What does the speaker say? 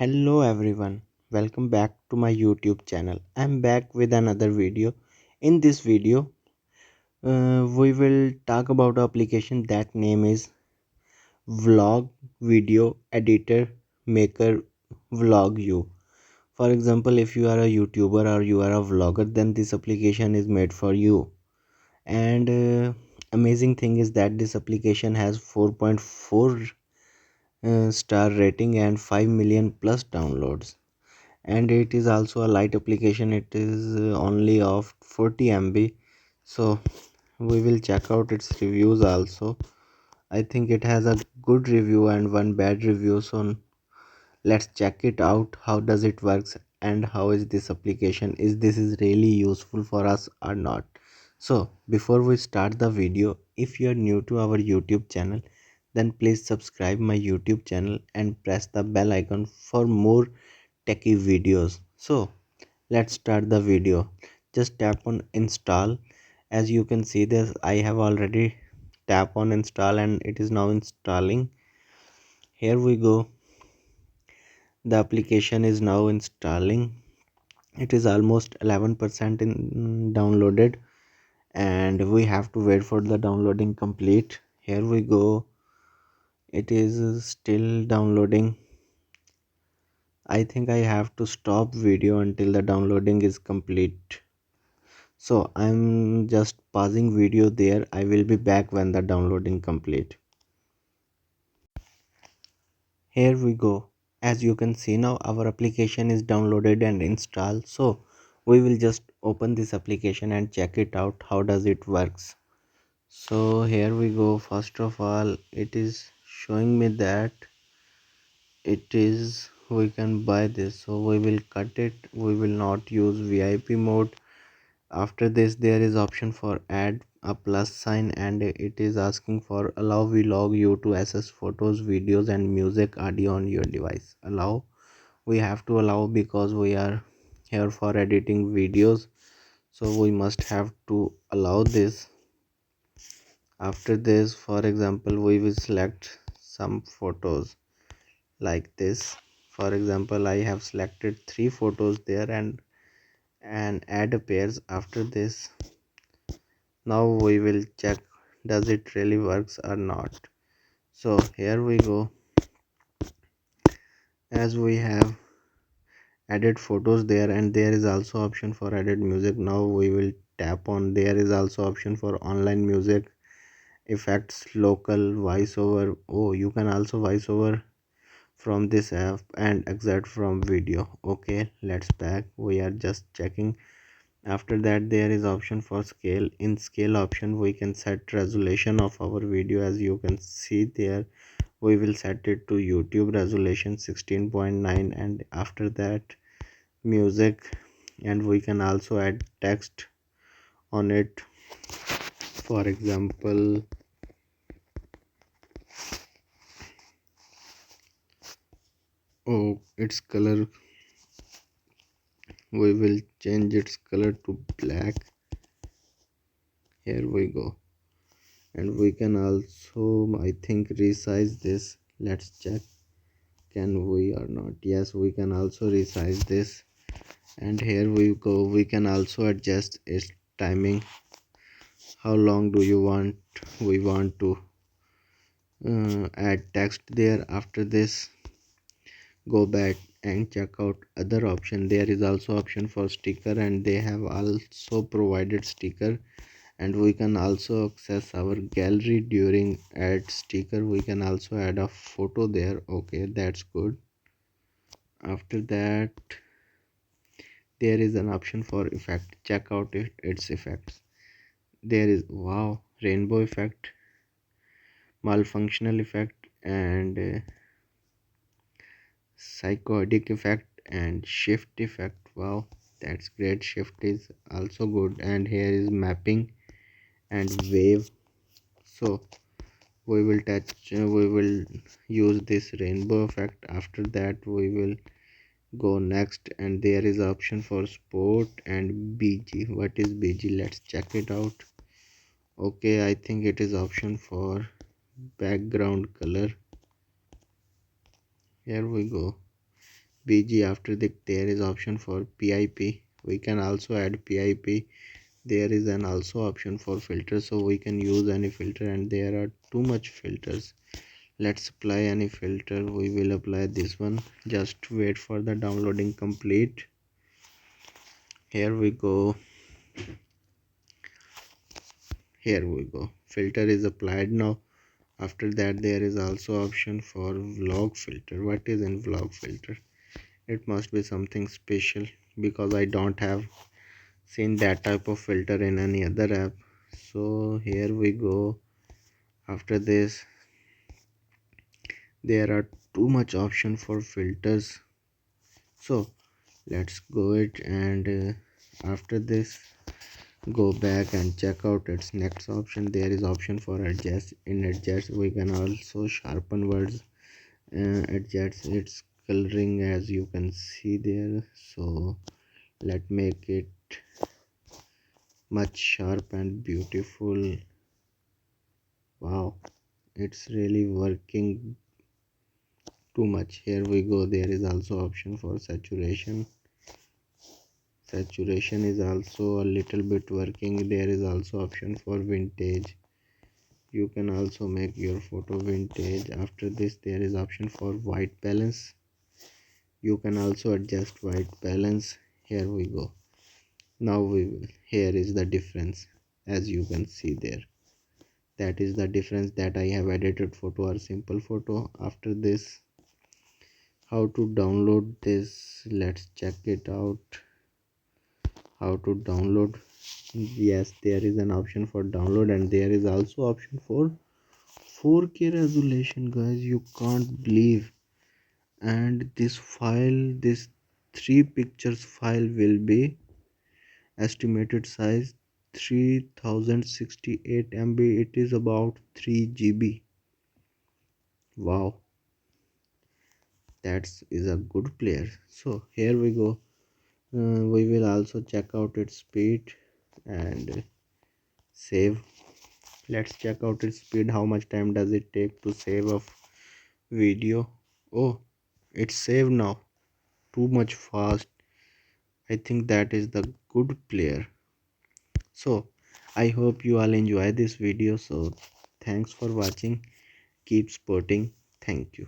Hello everyone, welcome back to my YouTube channel. I'm back with another video. In this video, we will talk about an application that name is Vlog Video Editor Maker Vlog You. For example, if you are a YouTuber or you are a vlogger, then this application is made for you. And amazing thing is that this application has 4.4 star rating and 5 million plus downloads, and it is also a light application. It is only of 40 MB. So we will check out its reviews also. I think it has a good review and one bad review, so let's check it out. How does it works and how is this application, is this is really useful for us or not? So before we start the video, if you are new to our YouTube channel, then please subscribe my YouTube channel and press the bell icon for more techie videos. So let's start the video. Just tap on install. As you can see this, I have already tap on install and it is now installing. Here we go. The application is now installing. It is almost 11% in downloaded, and we have to wait for the downloading complete. Here we go. It is still downloading. I think I have to stop video until the downloading is complete. So I'm just pausing video there. I will be back when the downloading complete. Here we go. As you can see now, our application is downloaded and installed. So we will just open this application and check it out. How does it works? So here we go. First of all, it is showing me that it is we can buy this. So we will cut it. We will not use VIP mode. After this, there is option for add a plus sign, and it is asking for allow vlog you to access photos, videos and music audio on your device. Allow, we have to allow because we are here for editing videos, so we must have to allow this. After this, for example, we will select some photos like this. For example, I have selected 3 photos there and add pairs. After this, now we will check does it really works or not. So here we go. As we have added photos there, and there is also option for added music. Now we will tap on, there is also option for online music effects, local voiceover. Oh, you can also voiceover from this app and exit from video. Okay, let's back, we are just checking. After that, there is option for scale. In scale option, we can set resolution of our video. As you can see there, we will set it to YouTube resolution 16.9, and after that music, and we can also add text on it. For example, oh, its color, we will change its color to black. Here we go. And we can also, I think, resize this. Let's check, can we or not? Yes, we can also resize this. And here we go, we can also adjust its timing. How long do you want? We want to add text there. After this, go back and check out other option. There is also option for sticker, and they have also provided sticker, and we can also access our gallery during add sticker. We can also add a photo there. Okay, that's good. After that, there is an option for effect. Check out its effects. There is, wow, rainbow effect, malfunctional effect, and psychotic effect and shift effect. Wow, that's great. Shift is also good. And here is mapping and wave. So we will we will use this rainbow effect. After that, we will go next, and there is option for sport and BG. What is BG? Let's check it out. Okay, I think it is option for background color. Here we go. BG. After that there is option for PIP. We can also add PIP. There is an also option for filter, so we can use any filter, and there are too much filters. Let's apply any filter. We will apply this one. Just wait for the downloading complete. Here we go. Here we go. Filter is applied now. After that there is also option for vlog filter. What is in vlog filter? It must be something special because I don't have seen that type of filter in any other app. So here we go. After this there are too much option for filters, so let's go it, and after this go back and check out its next option. There is option for adjust. In adjust we can also sharpen words, adjust its coloring as you can see there. So let make it much sharp and beautiful. Wow, it's really working too much. Here we go. There is also option for saturation. Saturation is also a little bit working. There is also option for vintage. You can also make your photo vintage. After this there is option for white balance. You can also adjust white balance. Here we go. Now we will, here is the difference. As you can see there, that is the difference that I have edited photo or simple photo. After this, how to download this? Let's check it out. How to download? Yes, there is an option for download, and there is also option for 4K resolution, guys. You can't believe. And this file, this three pictures file will be estimated size 3068 MB. It is about 3 GB. Wow, that is a good player. So here we go. We will also check out its speed and save. Let's check out its speed. How much time does it take to save a video? Oh, it's saved now. Too much fast. I think that is the good player. So I hope you all enjoy this video. So thanks for watching. Keep sporting. Thank you.